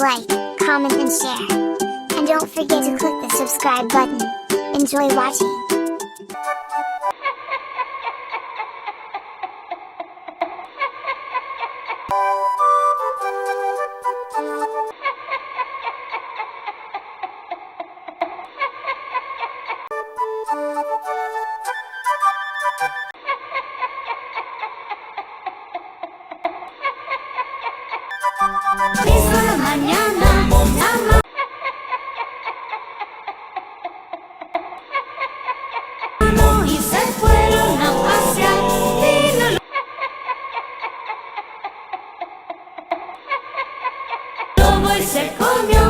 like, comment and share. And don't forget to click the subscribe button. Enjoy watching! Hizo la mañana, y se fueron a pasear. Vino el lobo y se comió.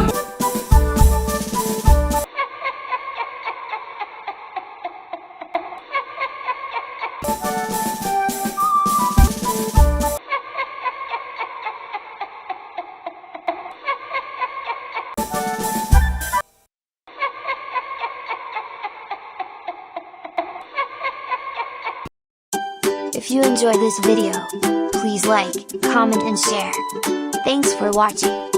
If you enjoy this video, please like, comment and share. Thanks for watching.